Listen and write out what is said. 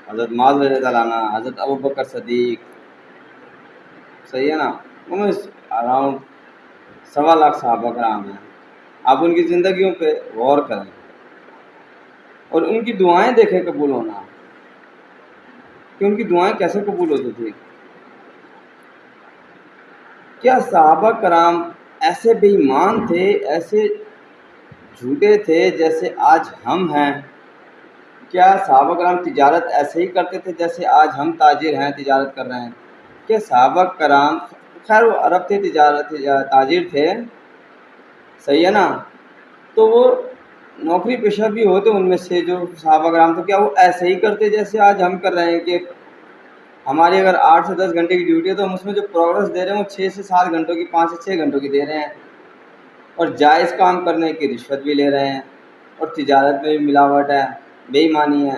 حضرت معاذ رضی اللہ عنہ، حضرت ابو بکر صدیق، صحیح ہے نا، ان میں اراؤنڈ 1.25 لاکھ صحابہ کرام ہیں. آپ ان کی زندگیوں پہ غور کریں اور ان کی دعائیں دیکھیں قبول ہونا، کہ ان کی دعائیں کیسے قبول ہوتی تھی. کیا صحابہ کرام ایسے بے ایمان تھے، ایسے جھوٹے تھے جیسے آج ہم ہیں؟ کیا صحابہ کرام تجارت ایسے ہی کرتے تھے جیسے آج ہم تاجر ہیں، تجارت کر رہے ہیں؟ کہ صحابہ کرام، خیر وہ عرب تھے، تاجر تھے، صحیح ہے نا، تو وہ نوکری پیشہ بھی ہوتے ان میں سے جو صحابہ کرام تھے، کیا وہ ایسے ہی کرتے جیسے آج ہم کر رہے ہیں؟ کہ ہماری اگر 8 سے 10 گھنٹے کی ڈیوٹی ہے تو ہم اس میں جو پروگرس دے رہے ہیں وہ 6 سے 7 گھنٹوں کی، 5 سے 6 گھنٹوں کی دے رہے ہیں، اور جائز کام کرنے کی رشوت بھی لے رہے ہیں، اور تجارت میں بھی ملاوٹ ہے، بے ایمانی ہے.